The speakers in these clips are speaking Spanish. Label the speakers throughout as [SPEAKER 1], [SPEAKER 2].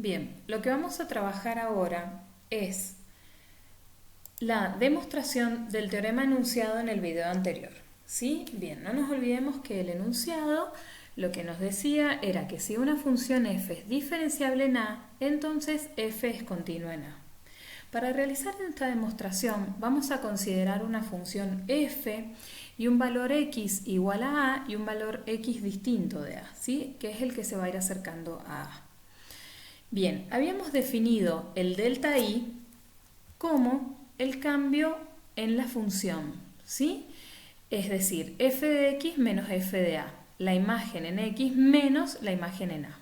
[SPEAKER 1] Bien, lo que vamos a trabajar ahora es la demostración del teorema enunciado en el video anterior. ¿Sí? Bien, no nos olvidemos que el enunciado lo que nos decía era que si una función f es diferenciable en A, entonces f es continua en A. Para realizar esta demostración vamos a considerar una función f y un valor x igual a A y un valor x distinto de A, ¿sí? Que es el que se va a ir acercando a A. Bien, habíamos definido el delta i como el cambio en la función, ¿sí? Es decir, f de x menos f de a, la imagen en x menos la imagen en a.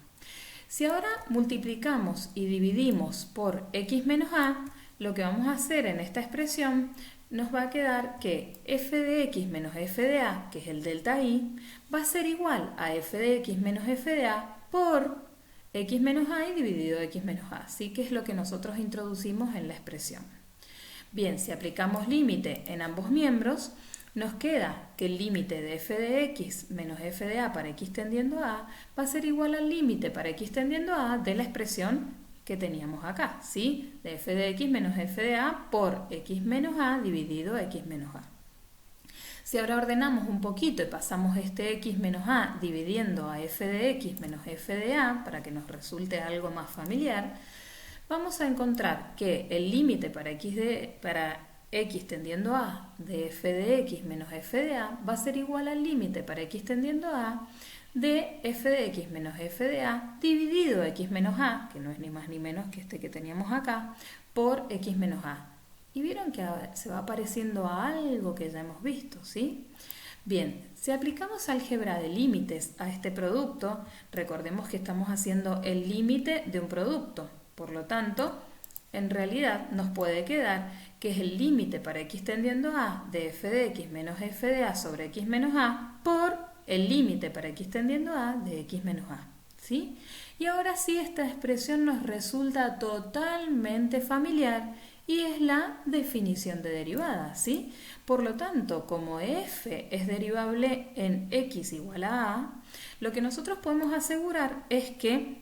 [SPEAKER 1] Si ahora multiplicamos y dividimos por x menos a, lo que vamos a hacer en esta expresión nos va a quedar que f de x menos f de a, que es el delta i, va a ser igual a f de x menos f de a por x menos a y dividido x menos a, ¿sí? Que es lo que nosotros introducimos en la expresión. Bien, si aplicamos límite en ambos miembros, nos queda que el límite de f de x menos f de a para x tendiendo a A va a ser igual al límite para x tendiendo a A de la expresión que teníamos acá, ¿sí? De f de x menos f de a por x menos a dividido x menos a. Si ahora ordenamos un poquito y pasamos este x menos a dividiendo a f de x menos f de a, para que nos resulte algo más familiar, vamos a encontrar que el límite para x tendiendo a de f de x menos f de a va a ser igual al límite para x tendiendo a de f de x menos f de a dividido x menos a, que no es ni más ni menos que este que teníamos acá, por x menos a. Y vieron que se va pareciendo a algo que ya hemos visto, ¿sí? Bien, si aplicamos álgebra de límites a este producto, recordemos que estamos haciendo el límite de un producto. Por lo tanto, en realidad nos puede quedar que es el límite para x tendiendo a de f de x menos f de a sobre x menos a por el límite para x tendiendo a de x menos a, ¿sí? Y ahora sí, esta expresión nos resulta totalmente familiar y es la definición de derivada, ¿sí? Por lo tanto, como f es derivable en x igual a a, lo que nosotros podemos asegurar es que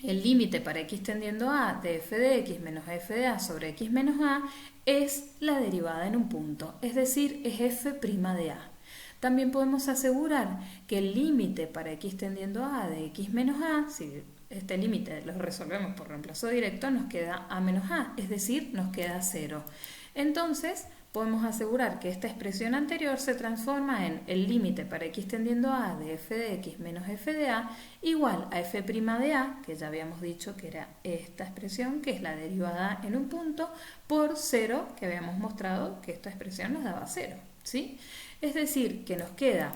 [SPEAKER 1] el límite para x tendiendo a de f de x menos f de a sobre x menos a es la derivada en un punto, es decir, es f' de a. También podemos asegurar que el límite para x tendiendo a de x menos a, si este límite lo resolvemos por reemplazo directo, nos queda a menos a, es decir, nos queda 0. Entonces, podemos asegurar que esta expresión anterior se transforma en el límite para x tendiendo a de f de x menos f de a igual a f' de a, que ya habíamos dicho que era esta expresión, que es la derivada en un punto, por 0, que habíamos mostrado que esta expresión nos daba 0, ¿sí? Es decir, que nos queda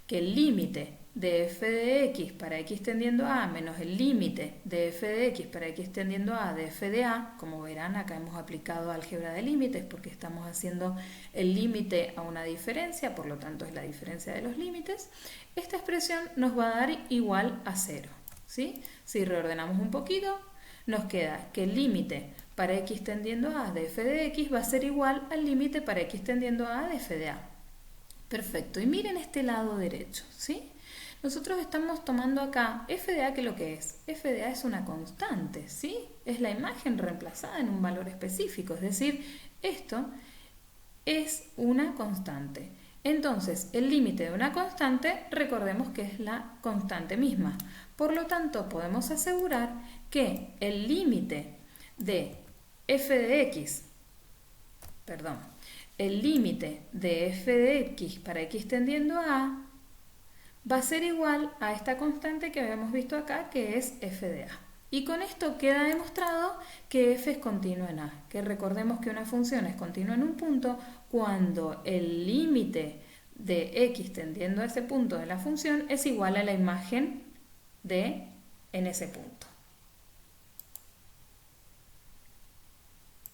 [SPEAKER 1] que el límite de f de x para x tendiendo a menos el límite de f de x para x tendiendo a de f de a, como verán acá hemos aplicado álgebra de límites porque estamos haciendo el límite a una diferencia, por lo tanto es la diferencia de los límites, esta expresión nos va a dar igual a 0, ¿sí? Si reordenamos un poquito, nos queda que el límite para x tendiendo a de f de x va a ser igual al límite para x tendiendo a de f de a. Perfecto, y miren este lado derecho, ¿sí? Nosotros estamos tomando acá f de a, que lo que es, f de a es una constante, ¿sí? Es la imagen reemplazada en un valor específico, es decir, esto es una constante. Entonces, el límite de una constante, recordemos que es la constante misma. Por lo tanto, podemos asegurar que el límite de f de x, el límite de f de x para x tendiendo a A va a ser igual a esta constante que habíamos visto acá, que es f de a. Y con esto queda demostrado que f es continuo en a, que recordemos que una función es continua en un punto cuando el límite de x tendiendo a ese punto de la función es igual a la imagen de en ese punto.